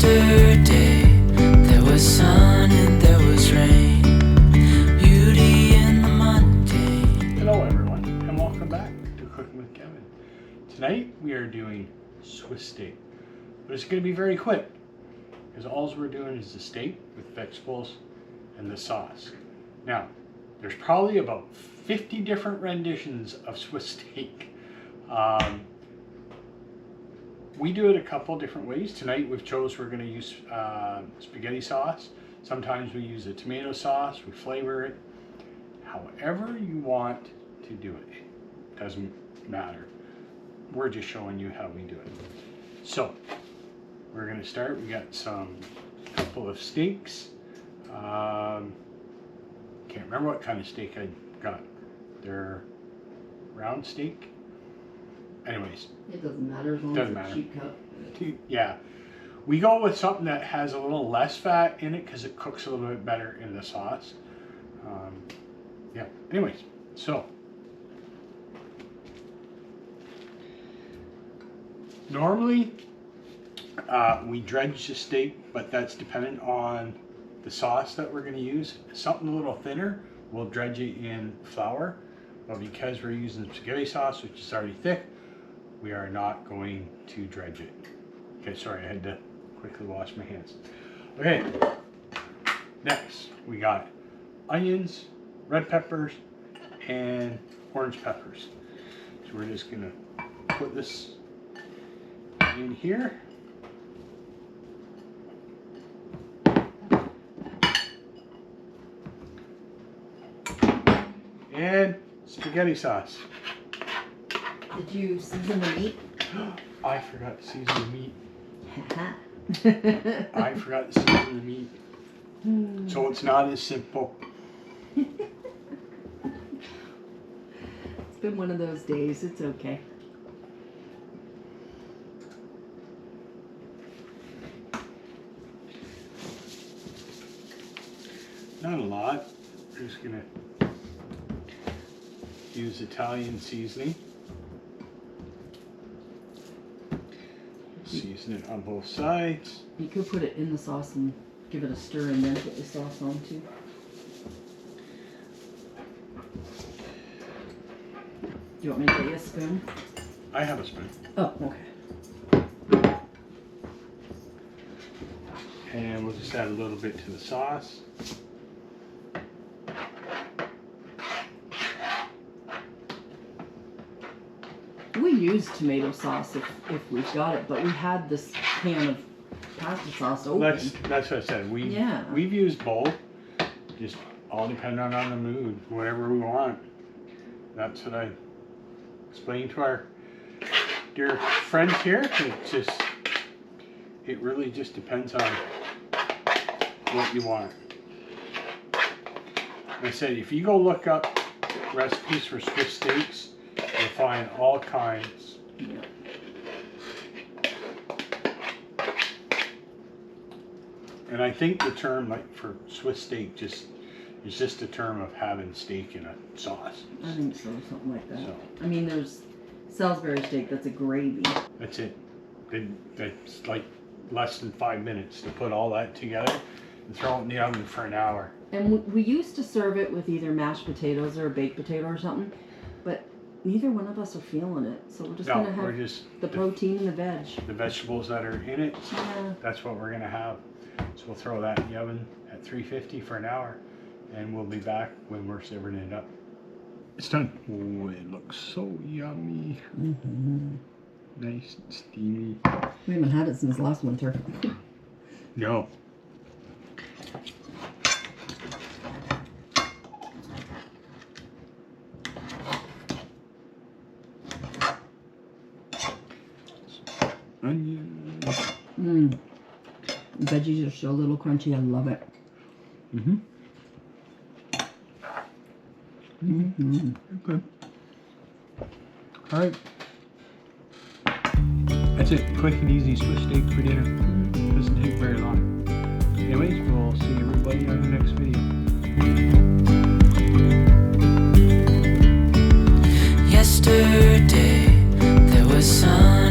Yesterday there was sun and there was rain, beauty in the mundane. Hello everyone, and welcome back to Cooking with Kevin. Tonight we are doing Swiss steak, but it's going to be very quick because all we're doing is the steak with vegetables and the sauce. Now, there's probably about 50 different renditions of Swiss steak. We do it a couple different ways. Tonight we've chose we're going to use spaghetti sauce. Sometimes we use a tomato sauce, we flavor it. However you want to do it, doesn't matter. We're just showing you how we do it. So, we're going to start. We got couple of steaks. Can't remember what kind of steak I got. They're round steak. Anyways, it doesn't matter as long as it's cheap cut. Yeah, we go with something that has a little less fat in it because it cooks a little bit better in the sauce. Yeah. Anyways, so normally we dredge the steak, but that's dependent on the sauce that we're going to use. Something a little thinner, we'll dredge it in flour, but because we're using spaghetti sauce, which is already thick, we are not going to dredge it. Okay, sorry, I had to quickly wash my hands. Okay, next we got onions, red peppers, and orange peppers. So we're just gonna put this in here. And spaghetti sauce. Did you season the meat? I forgot to season the meat. I forgot to season the meat. So it's not as simple. It's been one of those days. It's okay. Not a lot. We're just gonna use Italian seasoning. Season it on both sides. You could put it in the sauce and give it a stir and then put the sauce on too. Do you want me to get you a spoon? I have a spoon. Oh, okay. And we'll just add a little bit to the sauce. We use tomato sauce if we've got it, but we had this can of pasta sauce open. That's what I said. We've used both. Just all depending on the mood, whatever we want. That's what I explained to our dear friends here. It really just depends on what you want. Like I said, if you go look up recipes for Swiss steaks, you'll find all kinds. Yeah. And I think the term, like for Swiss steak, is just a term of having steak in a sauce. I think so, something like that. So. I mean, there's Salisbury steak, that's a gravy. That's it. That's like less than 5 minutes to put all that together and throw it in the oven for an hour. And we used to serve it with either mashed potatoes or a baked potato or something, but neither one of us are feeling it. So we're just going to have the protein and the veg. The vegetables that are in it, yeah. That's what we're going to have. So we'll throw that in the oven at 350 for an hour, and we'll be back when we're serving it up. It's done. Oh, it looks so yummy. Mm-hmm. Nice and steamy. We haven't had it since last winter. No. Onions. Mmm. Veggies are so little crunchy. I love it. Mm-hmm. Mm-hmm. Okay. All right. That's it. Quick and easy Swiss steak for dinner. Doesn't take very long. Anyways, we'll see everybody on the next video. Yesterday there was sun